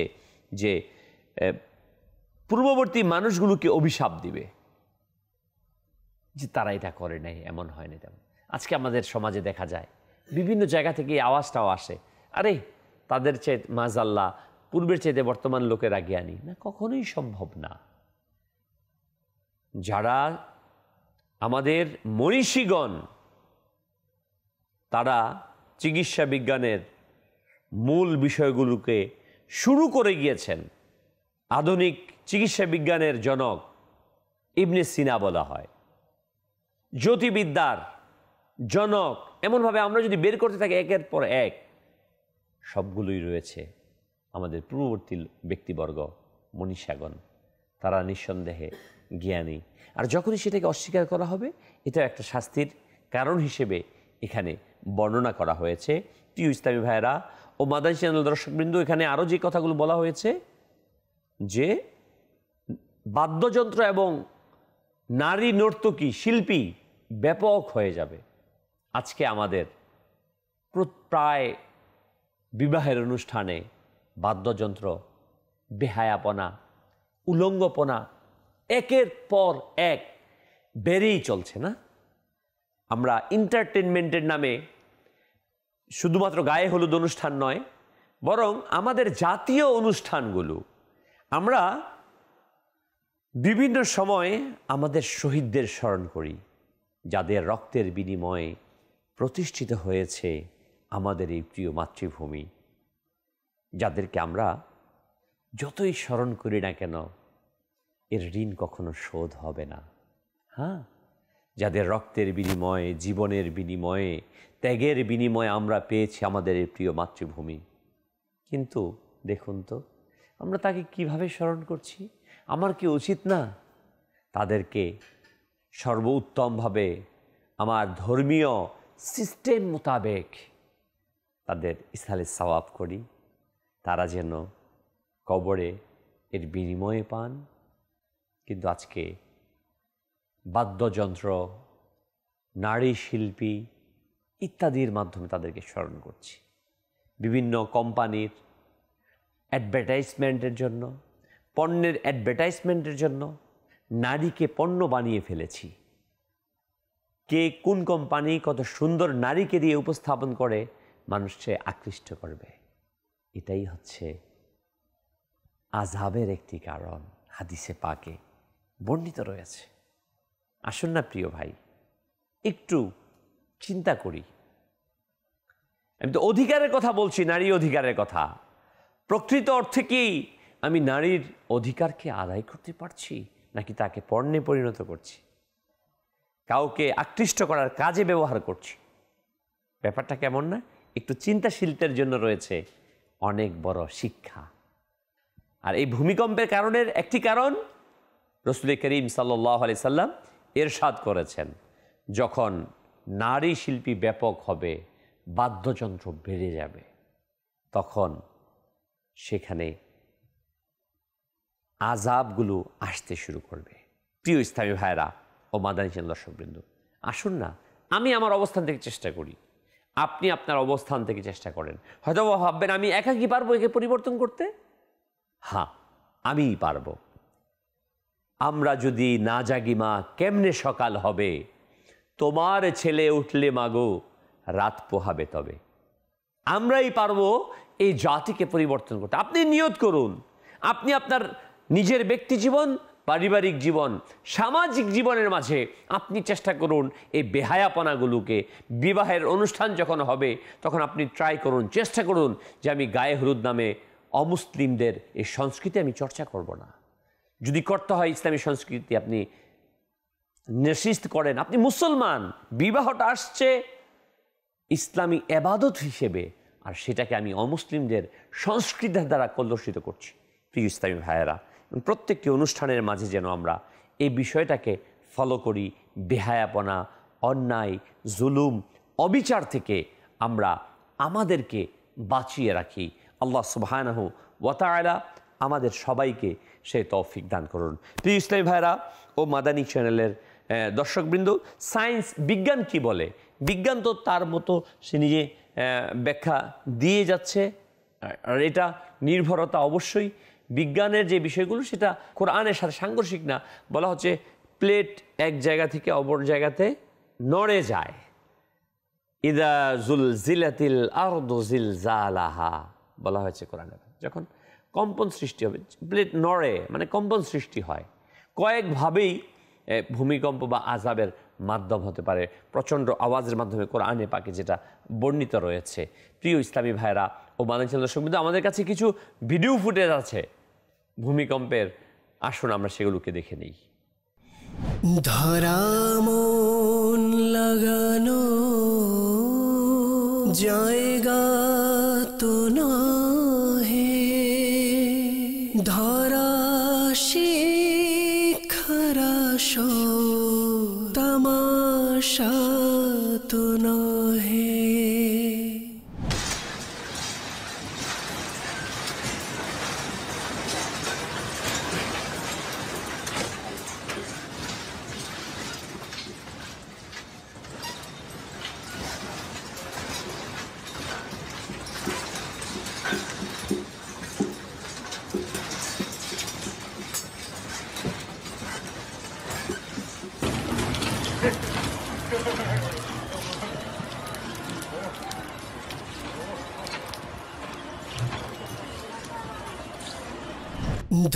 যে পূর্ববর্তী মানুষগুলোকে অভিশাপ দিবে যে তারা এটা করে নাই, এমন হয় না তেমন। আজকে আমাদের সমাজে দেখা যায় বিভিন্ন জায়গা থেকে এই আওয়াজটাও আসে, আরে তাদের চেয়ে মাযাল্লাহ পূর্বের চাইতে বর্তমান লোকেরা জ্ঞানী না, কখনোই সম্ভব না। যারা আমাদের মনীষীগণ, তারা চিকিৎসা বিজ্ঞানের মূল বিষয়গুলোকে শুরু করে গিয়েছেন। আধুনিক চিকিৎসা বিজ্ঞানের জনক ইবনে সিনা বলা হয়, জ্যোতির্বিদ্যার জনক। এমনভাবে আমরা যদি বের করতে থাকি একের পর এক, সবগুলোই রয়েছে আমাদের পূর্ববর্তী ব্যক্তিবর্গ, মনীষাগণ। তারা নিঃসন্দেহে জ্ঞানী। আর যখনই সেটাকে অস্বীকার করা হবে, এটা একটা শাস্তির কারণ হিসেবে এখানে বর্ণনা করা হয়েছে। প্রিয় ইসলামী ভাইয়েরা ও মাদানী চ্যানেল দর্শকবৃন্দ, এখানে আরও যে কথাগুলো বলা হয়েছে যে বাদ্যযন্ত্র এবং নারী নর্তকী শিল্পী ব্যাপক হয়ে যাবে। আজকে আমাদের প্রায় বিবাহের অনুষ্ঠানে বাদ্যযন্ত্র, বেহায়াপনা, উলঙ্গপনা একের পর এক বেড়েই চলছে না? আমরা এন্টারটেনমেন্টের নামে শুধুমাত্র গায়ে হলুদ অনুষ্ঠান নয়, বরং আমাদের জাতীয় অনুষ্ঠানগুলো আমরা বিভিন্ন সময়ে আমাদের শহীদদের স্মরণ করি, যাদের রক্তের বিনিময়ে প্রতিষ্ঠিত হয়েছে আমাদের এই প্রিয় মাতৃভূমি, যাদেরকে আমরা যতই স্মরণ করি না কেন এর ঋণ কখনো শোধ হবে না। হ্যাঁ, যাদের রক্তের বিনিময়ে, জীবনের বিনিময়ে, ত্যাগের বিনিময়ে আমরা পেয়েছি আমাদের এই প্রিয় মাতৃভূমি। কিন্তু দেখুন তো আমরা তাকে কিভাবে স্মরণ করছি। আমার কি উচিত না তাদেরকে সর্বোত্তমভাবে আমার ধর্মীয় সিস্টেম মোতাবেক তাদের ইসহালে সওয়াব করি, তারা যেন কবরে এর বিনিময়ে পান। কিন্তু আজকে বাদ্যযন্ত্র, নারী শিল্পী ইত্যাদির মাধ্যমে তাদেরকে স্মরণ করছি। বিভিন্ন কোম্পানির অ্যাডভার্টাইজমেন্টের জন্য, পণ্যের অ্যাডভার্টাইজমেন্টের জন্য নারীকে পণ্য বানিয়ে ফেলেছি। কে কোন কোম্পানি কত সুন্দর নারীকে দিয়ে উপস্থাপন করে মানুষকে আকৃষ্ট করবে, এটাই হচ্ছে আযাবের একটি কারণ, হাদিসে পাকে বর্ণিত রয়েছে। আসুন না প্রিয় ভাই, একটু চিন্তা করি। আমি তো অধিকারের কথা বলছি, নারী অধিকারের কথা। প্রকৃত অর্থে কি আমি নারীর অধিকারকে আদায় করতে পারছি, নাকি তাকে পণ্যে পরিণত করছি, কাউকে আকৃষ্ট করার কাজে ব্যবহার করছি? ব্যাপারটা কেমন না? একটু চিন্তাশীলতার জন্য রয়েছে অনেক বড় শিক্ষা। আর এই ভূমিকম্পের কারণের একটি কারণ রাসূল করিম সাল্লাল্লাহু আলাইহি সাল্লাম ইরশাদ করেছেন, যখন নারী শিল্পী ব্যাপক হবে, বাদ্যযন্ত্র বেড়ে যাবে, তখন সেখানে আযাবগুলো আসতে শুরু করবে। প্রিয় ইসলামী ভাইরা ও মাদানী চ্যানেল দর্শকবৃন্দ, আসুন না আমি আমার অবস্থান থেকে চেষ্টা করি, আপনি আপনার অবস্থান থেকে চেষ্টা করেন। হয়তো ভাববেন আমি একা কি পারবো একে পরিবর্তন করতে? হ্যাঁ, আমিই পারবো। আমরা যদি না জাগি মা কেমনে সকাল হবে, তোমার ছেলে উঠলে মাগো রাত পোহাবে তবে। আমরাই পারবো এই জাতিকে পরিবর্তন করতে। আপনি নিয়ত করুন, আপনি আপনার নিজের ব্যক্তি জীবন, পারিবারিক জীবন, সামাজিক জীবনের মাঝে আপনি চেষ্টা করুন এই বেহায়াপনাগুলোকে। বিবাহের অনুষ্ঠান যখন হবে তখন আপনি ট্রাই করুন, চেষ্টা করুন যে আমি গায়ে হলুদ নামে অমুসলিমদের এই সংস্কৃতি আমি চর্চা করব না। যদি করতে হয় ইসলামী সংস্কৃতি আপনি নিষিদ্ধ করেন, আপনি মুসলমান, বিবাহটা আসছে ইসলামী এবাদত হিসেবে, আর সেটাকে আমি অমুসলিমদের সংস্কৃতির দ্বারা কলুষিত করছি। প্রিয় ইসলামী ভাইয়েরা, প্রত্যেকটি অনুষ্ঠানের মাঝে যেন আমরা এই বিষয়টাকে ফলো করি। বেহায়াপনা, অন্যায়, জুলুম, অবিচার থেকে আমরা আমাদেরকে বাঁচিয়ে রাখি। আল্লাহ সুবহানাহু ওয়া তাআলা আমাদের সবাইকে সে তৌফিক দান করুন। প্রিয় ইসলামী ভাইয়েরা ও মাদানী চ্যানেলের দর্শকবৃন্দ, সায়েন্স, বিজ্ঞান কি বলে? বিজ্ঞান তো তার মতো সে নিজে ব্যাখ্যা দিয়ে যাচ্ছে, আর এটা নির্ভরতা অবশ্যই বিজ্ঞানের যে বিষয়গুলো সেটা কোরআনের সাথে সাংঘর্ষিক না। বলা হচ্ছে প্লেট এক জায়গা থেকে অপর জায়গাতে নড়ে যায়। ইদা জুলজিলাতিল আরদু জিলজালাহা বলা হয়েছে কোরআনে। যখন কম্পন সৃষ্টি হবে, প্লেট নড়ে মানে কম্পন সৃষ্টি হয়। কয়েকভাবেই ভূমিকম্প বা আযাবের মাধ্যম হতে পারে, প্রচণ্ড আওয়াজের মাধ্যমে কোরআনে পাকে যেটা বর্ণিত রয়েছে। প্রিয় ইসলামী ভাইরা ও মাদানী চ্যানেল দর্শকবৃন্দ, আমাদের কাছে কিছু ভিডিও ফুটেজ আছে ভূমিকম্পের। আসুন আমরা সেগুলোকে দেখে নিই। ধরা মন লাগানো জায়গা তো নহে, ধরা শিখারা তামাশা তো নহে।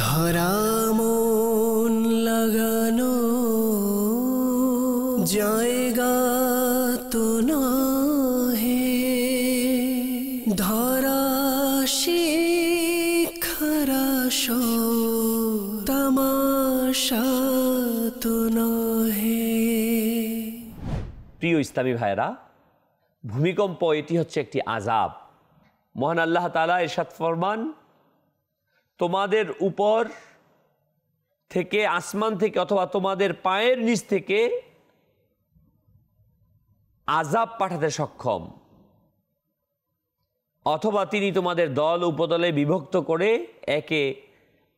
ধরা মন লাগানো জায়গা তো নহে, ধরা শিখারা তামাশা তো নহে। প্রিয় ইসলামী ভাইরা, ভূমিকম্প এটি হচ্ছে একটি আযাব। মহান আল্লাহ তাআলা ইরশাদ ফরমান, তোমাদের উপর থেকে, আসমান থেকে অথবা তোমাদের পায়ের নিচ থেকে আযাব পাঠাতে সক্ষম, অথবা তিনি তোমাদের দল উপদলে বিভক্ত করে একে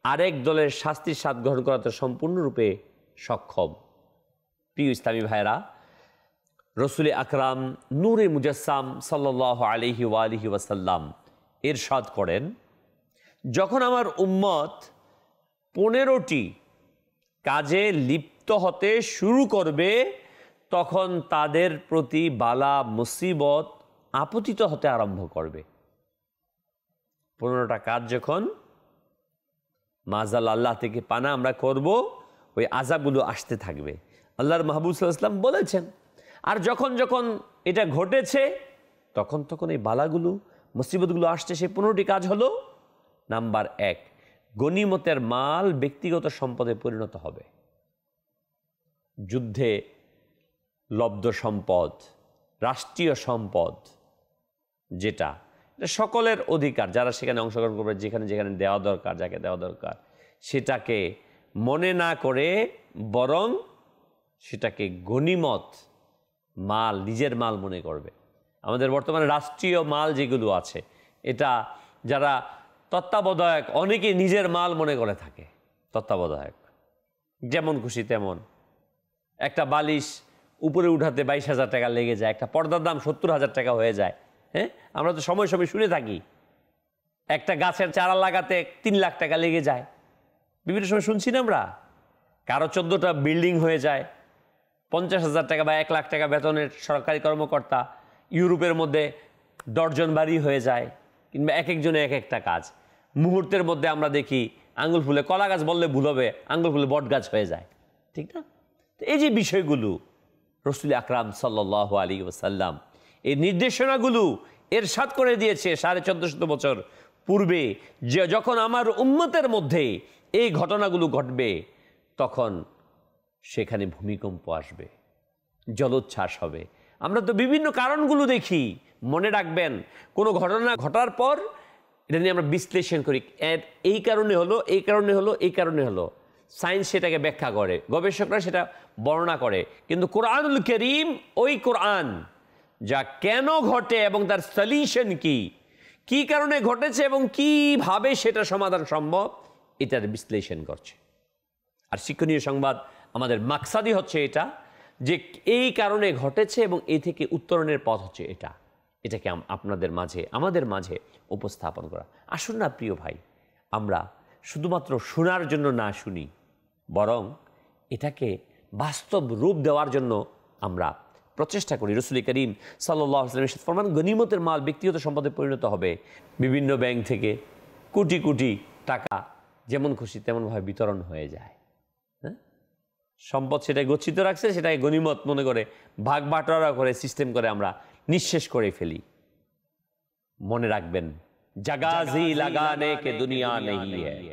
আরেক দলের শাস্তির স্বাদ গ্রহণ করাতে সম্পূর্ণরূপে সক্ষম। প্রিয় ইসলামী ভাইরা, রসুল আকরাম নূরে মুজাসসাম সাল্লাল্লাহু আলাইহি ওয়ালিহি ওয়াসাল্লাম ইরশাদ করেন, যখন আমার উম্মত 15টি কাজে লিপ্ত হতে শুরু করবে তখন তাদের প্রতি বালা মুসিবত আপতিত হতে আরম্ভ করবে। 15টা কাজ যখন মাজাল আল্লাহ থেকে পানা আমরা করব, ওই আযাবগুলো আসতে থাকবে। আল্লাহর মাহবুব সাল্লাল্লাহু আলাইহি ওয়াসাল্লাম বলেছেন, আর যখন যখন এটা ঘটেছে তখন তখন এই বালাগুলো মুসিবতগুলো আসছে। সেই 15টি কাজ হলো, নাম্বার 1, গনিমতের মাল ব্যক্তিগত সম্পদে পরিণত হবে। যুদ্ধে লব্ধ সম্পদ, রাষ্ট্রীয় সম্পদ, যেটা সকলের অধিকার, যারা সেখানে অংশগ্রহণ করবে, যেখানে যেখানে দেওয়া দরকার, যাকে দেওয়া দরকার, সেটাকে মনে না করে বরং সেটাকে গনিমত মাল, নিজের মাল মনে করবে। আমাদের বর্তমানে রাষ্ট্রীয় মাল যেগুলো আছে, এটা যারা তত্ত্বাবধায়ক অনেকে নিজের মাল মনে করে থাকে। তত্ত্বাবধায়ক যেমন খুশি তেমন, একটা বালিশ উপরে উঠাতে 22,000 টাকা লেগে যায়, একটা পর্দার দাম 70,000 টাকা হয়ে যায়। হ্যাঁ, আমরা তো সময় সময় শুনে থাকি, একটা গাছের চারা লাগাতে 3 লাখ টাকা লেগে যায়। বিভিন্ন সময় শুনছি না আমরা, কারো 14টা বিল্ডিং হয়ে যায়, 50,000 টাকা বা 1 লাখ টাকা বেতনের সরকারি কর্মকর্তা। ইউরোপের মধ্যে ডর্জন বাড়ি হয়ে যায়, কিংবা এক একজনে এক একটা কাজ। মুহূর্তের মধ্যে আমরা দেখি আঙ্গুল ফুলে, কলা গাছ বললে ভুল হবে, আঙ্গুল ফুলে বট গাছ হয়ে যায়, ঠিক না? তো এই যে বিষয়গুলো রসুল আকরাম সাল্লাল্লাহু আলাইহি ওয়াসাল্লাম এই নির্দেশনাগুলো ইরশাদ করে দিয়েছে 1450 বছর পূর্বে, যে যখন আমার উম্মতের মধ্যে এই ঘটনাগুলো ঘটবে তখন সেখানে ভূমিকম্প আসবে, জলোচ্ছ্বাস হবে। আমরা তো বিভিন্ন কারণগুলো দেখি, মনে রাখবেন, কোনো ঘটনা ঘটার পর এটা নিয়ে আমরা বিশ্লেষণ করি, এর এই কারণে হলো, এই কারণে হলো, এই কারণে হলো। সায়েন্স সেটাকে ব্যাখ্যা করে, গবেষকরা সেটা বর্ণনা করে, কিন্তু কোরআনুল কারীম, ওই কোরআন যা কেন ঘটে এবং তার সলিউশন কি কারণে ঘটেছে এবং কিভাবে সেটা সমাধান সম্ভব, এটার বিশ্লেষণ করছে। আর শিক্ষণীয় সংবাদ আমাদের মাকসাদই হচ্ছে এটা, যে এই কারণে ঘটেছে এবং এই থেকে উত্তরণের পথ হচ্ছে এটাকে আপনাদের মাঝে, আমাদের মাঝে উপস্থাপন করা। আসুন না প্রিয় ভাই, আমরা শুধুমাত্র শোনার জন্য না শুনি, বরং এটাকে বাস্তব রূপ দেওয়ার জন্য আমরা প্রচেষ্টা করি। রাসূল করিম সাল্লাল্লাহু আলাইহি ওয়াসাল্লাম ফরমান, গনিমতের মাল ব্যক্তিগত সম্পদে পরিণত হবে। বিভিন্ন ব্যাংক থেকে কোটি কোটি টাকা যেমন খুশি তেমনভাবে বিতরণ হয়ে যায়। হ্যাঁ, সম্পদ সেটাই গচ্ছিত রাখছে, সেটাকে গনিমত মনে করে ভাগ বাটোয়ারা করে সিস্টেম করে আমরা নিঃশেষ করে ফেলি। মনে রাখবেন, জাগাজি লাগানে কে দুনিয়া নেই হ্যায়,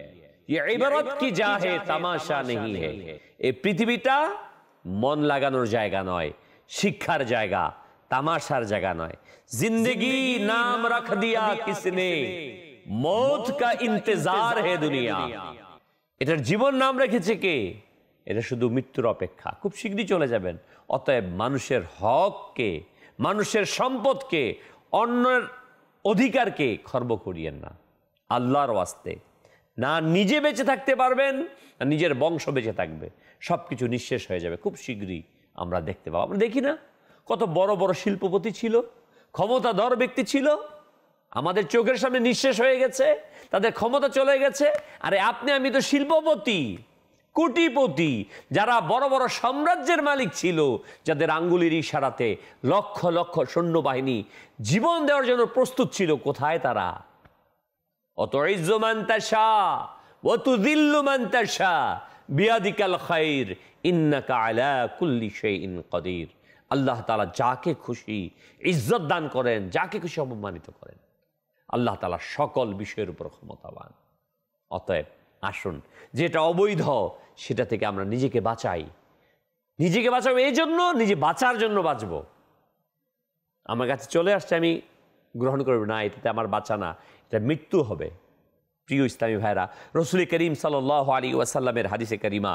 ये इबारत की जा है, তামাশা नहीं है। এই পৃথিবীটা মন লাগানোর জায়গা নয়, শিক্ষার জায়গা, তামাশার জায়গা নয়। जिंदगी नाम रख दिया किसने, मौत का इंतजार है दुनिया। এটার জীবন নাম রেখেছে কে? এটা শুধু মৃত্যুর অপেক্ষা, খুব শীঘ্রই চলে যাবেন। অতএব মানুষের হককে, মানুষের সম্পদকে, অন্যের অধিকারকে খর্ব করিয়েন না। আল্লাহর ওয়াস্তে না নিজে বেঁচে থাকতে পারবেন, না নিজের বংশ বেঁচে থাকবে, সব কিছু নিঃশেষ হয়ে যাবে। খুব শীঘ্রই আমরা দেখতে পাবো। আমরা দেখি না, কত বড় বড় শিল্পপতি ছিল, ক্ষমতাধর ব্যক্তি ছিল, আমাদের চোখের সামনে নিঃশেষ হয়ে গেছে, তাদের ক্ষমতা চলে গেছে। আরে আপনি আমি তো শিল্পপতি, কোটিপতি, যারা বড় বড় সাম্রাজ্যের মালিক ছিল, যাদের আঙ্গুলের ইশারাতে লক্ষ লক্ষ সৈন্যবাহিনী জীবন দেওয়ার জন্য প্রস্তুত ছিল, কোথায় তারা? অতুইজ্জু মান তাশা ওয়া তুযিল্লু মান তাশা বিয়াদিকাল খায়র ইন্নাকা আলা কুল্লি শাইইন কাদির। আল্লাহ তাআলা যাকে খুশি ইজ্জত দান করেন, যাকে খুশি অপমানিত করেন। আল্লাহ তাআলা সকল বিষয়ের উপর ক্ষমতাবান। অতএব আসুন, যেটা অবৈধ সেটা থেকে আমরা নিজেকে বাঁচাই। নিজেকে বাঁচাবো এই জন্য, নিজে বাঁচার জন্য বাঁচব। আমার কাছে চলে আসছে, আমি গ্রহণ করব না, এটাতে আমার বাঁচা না, এটা মৃত্যু হবে। প্রিয় ইসলামী ভাইরা, রাসূল করিম সাল্লাল্লাহু আলাইহি ওয়াসাল্লামের হাদিসে কারিমা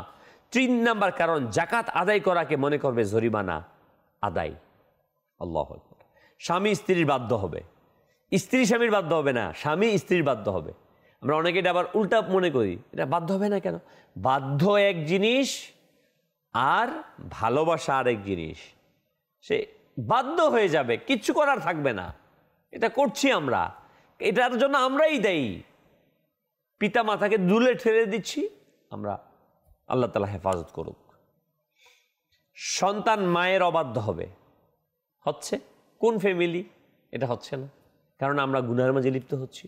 3 নাম্বার কারণ, জাকাত আদায় করাকে মনে করবে জরিমানা আদায়। আল্লাহু আকবার। স্বামী স্ত্রীর বাধ্য হবে, স্ত্রী স্বামীর বাধ্য হবে না, স্বামী স্ত্রীর বাধ্য হবে। আমরা অনেকে এটা আবার উল্টা মনে করি, এটা বাধ্য হবে না কেন? বাধ্য এক জিনিস আর ভালোবাসা আর এক জিনিস। সে বাধ্য হয়ে যাবে, কিচ্ছু করার থাকবে না, এটা করছি আমরা, এটার জন্য আমরাই দেই। পিতা মাতাকে দুলে ঠেলে দিচ্ছি আমরা, আল্লাহ তাআলা হেফাজত করুক। সন্তান মায়ের অবাধ্য হবে, হচ্ছে কোন ফ্যামিলি? এটা হচ্ছে না, কারণ আমরা গুনাহের মাঝে লিপ্ত হচ্ছি।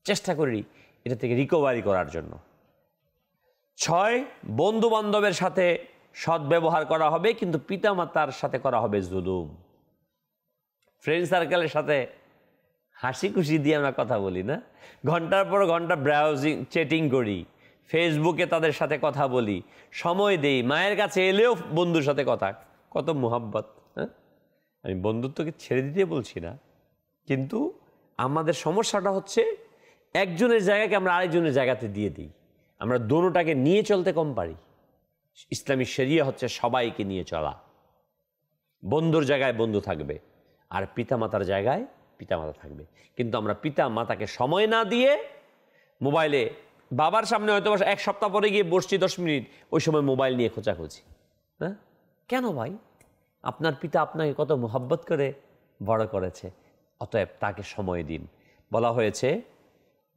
চেষ্টা করি এটা থেকে রিকভারি করার জন্য। 6, বন্ধু বান্ধবের সাথে সদ্ব্যবহার করা হবে, কিন্তু পিতা মাতার সাথে করা হবে জুলুম। ফ্রেন্ড সার্কেলের সাথে হাসি খুশি দিয়ে আমরা কথা বলি না, ঘন্টার পর ঘন্টা ব্রাউজিং চ্যাটিং করি, ফেসবুকে তাদের সাথে কথা বলি, সময় দেই, মায়ের কাছে এলেও বন্ধুর সাথে কথা, কত মোহাব্বত। হ্যাঁ, আমি বন্ধুত্বকে ছেড়ে দিতে বলছি না, কিন্তু আমাদের সমস্যাটা হচ্ছে একজনের জায়গাকে আমরা আরেকজনের জায়গাতে দিয়ে দিই, আমরা দোনোটাকে নিয়ে চলতে কম পারি। ইসলামী শরিয়া হচ্ছে সবাইকে নিয়ে চলা। বন্ধুর জায়গায় বন্ধু থাকবে, আর পিতামাতার জায়গায় পিতামাতা থাকবে, কিন্তু আমরা পিতা মাতাকে সময় না দিয়ে মোবাইলে, বাবার সামনে হয়তো 1 সপ্তাহ পরে গিয়ে বসছি 10 মিনিট, ওই সময় মোবাইল নিয়ে খোঁচাখুচি। হ্যাঁ, কেন ভাই? আপনার পিতা আপনাকে কত মোহাব্বত করে বড় করেছে, অতএব তাকে সময় দিন। বলা হয়েছে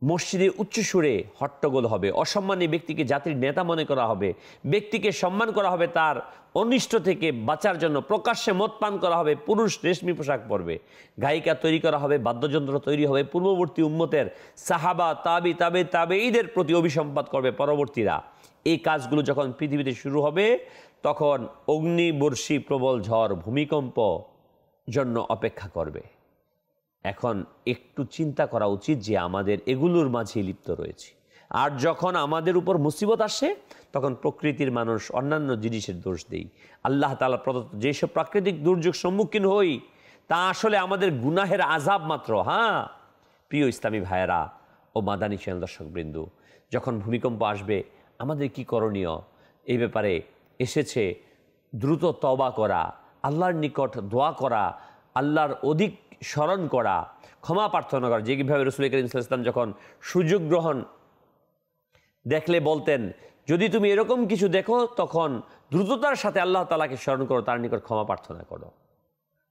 মসজিদে উচ্চস্বরে হট্টগোল হবে, অসম্মানী ব্যক্তিকে জাতির নেতা মনে করা হবে, ব্যক্তিকে সম্মান করা হবে, তার অনিষ্ট থেকে বাঁচার জন্য প্রকাশ্যে মদ পান করা হবে, পুরুষ রেশমি পোশাক পরবে, গায়িকা তৈরি করা হবে, বাদ্যযন্ত্র তৈরি হবে, পূর্ববর্তী উম্মতের সাহাবা তাবেঈদের প্রতি অভিসম্পাত করবে পরবর্তীরা। এই কাজগুলো যখন পৃথিবীতে শুরু হবে, তখন অগ্নিবর্ষী প্রবল ঝড়, ভূমিকম্প জন্য অপেক্ষা করবে। এখন একটু চিন্তা করা উচিত যে আমাদের এগুলোর মাঝে লিপ্ত রয়েছে, আর যখন আমাদের উপর মুসিবত আসে তখন প্রকৃতির মানুষ অন্যান্য জিনিসের দোষ দেই। আল্লাহ তাআলা প্রদত্ত যেসব প্রাকৃতিক দুর্যোগ সম্মুখীন হই তা আসলে আমাদের গুনাহের আযাব মাত্র। হ্যাঁ প্রিয় ইসলামী ভাইয়েরা ও মাদানী চ্যানেল দর্শকবৃন্দ, যখন ভূমিকম্প আসবে আমাদের কি করণীয়? এই ব্যাপারে এসেছে দ্রুত তওবা করা, আল্লাহর নিকট দোয়া করা, আল্লাহর অধিক স্মরণ করা, ক্ষমা প্রার্থনা করা। যেভাবে রাসূল করিম সাল্লাল্লাহু আলাইহি ওয়াসাল্লাম যখন সূর্যগ্রহণ দেখলে বলতেন, যদি তুমি এরকম কিছু দেখো তখন দ্রুততার সাথে আল্লাহ তাআলাকে স্মরণ করো, তার নিকট ক্ষমা প্রার্থনা করো।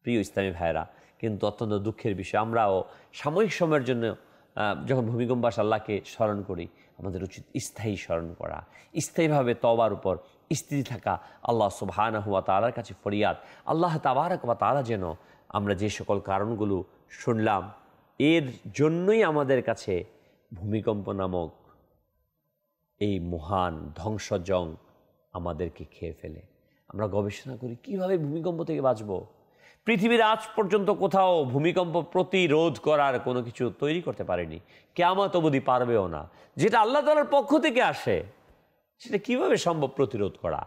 প্রিয় ইসলামী ভাইয়েরা, কিন্তু অত্যন্ত দুঃখের বিষয়, আমরাও সাময়িক সময়ের জন্য যখন ভূমিকম্প আসে আল্লাহকে স্মরণ করি, আমাদের উচিত স্থায়ী স্মরণ করা, স্থায়ীভাবে তওবার উপর স্থির থাকা, আল্লাহ সুবহানাহু ওয়া তাআলার কাছে ফরিয়াদ। আল্লাহ তাবারক ওয়া তাআলা যেন আমরা যে সকল কারণগুলো শুনলাম এর জন্যই আমাদের কাছে ভূমিকম্প নামক এই মহান ধ্বংসজং আমাদেরকে খেয়ে ফেলে। আমরা গবেষণা করি কিভাবে ভূমিকম্প থেকে বাঁচব। পৃথিবীর আজ পর্যন্ত কোথাও ভূমিকম্প প্রতিরোধ করার কোনো কিছু তৈরি করতে পারেনি, কিয়ামত অবধি পারবেও না। যেটা আল্লাহ তাআলার পক্ষ থেকে আসে সেটা কিভাবে সম্ভব প্রতিরোধ করা?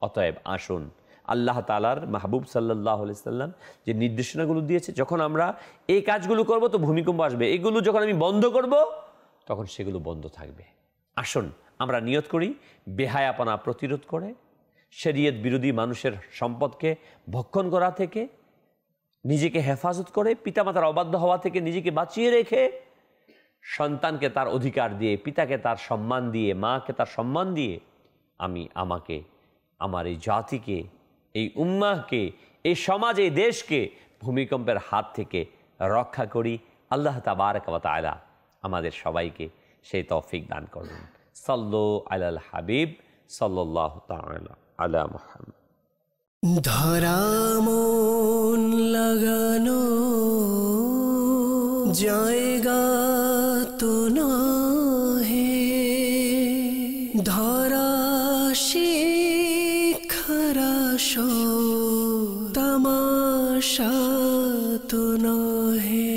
অতএব আসুন আল্লাহ তাআলার মাহবুব সাল্লাল্লাহু আলাইহি সাল্লাম যে নির্দেশনাগুলো দিয়েছে, যখন আমরা এই কাজগুলো করব তো ভূমিকম্প আসবে, এগুলো যখন আমি বন্ধ করব তখন সেগুলো বন্ধ থাকবে। আসুন আমরা নিয়ত করি বেহায়াপনা প্রতিরোধ করে, শরীয়ত বিরোধী মানুষের সম্পদকে ভক্ষণ করা থেকে নিজেকে হেফাজত করে, পিতামাতার অবাধ্য হওয়া থেকে নিজেকে বাঁচিয়ে রেখে, সন্তানকে তার অধিকার দিয়ে, পিতাকে তার সম্মান দিয়ে, মাকে তার সম্মান দিয়ে আমি আমাকে, আমার এই জাতিকে, এই উম্মাহকে, এই সমাজ, এই দেশকে ভূমিকম্পের হাত থেকে রক্ষা করি। আল্লাহ তাবারক ওয়া তাআলা আমাদের সবাইকে সেই তৌফিক দান করুন। সাল্লু আলাল হাবিব সাল্লাল্লাহু তাআলা আলা মুহাম্মদ। ধরা মন লাগানো জায়গা তো নহে, ধরা শিখারা শো তামাশা তো নহে।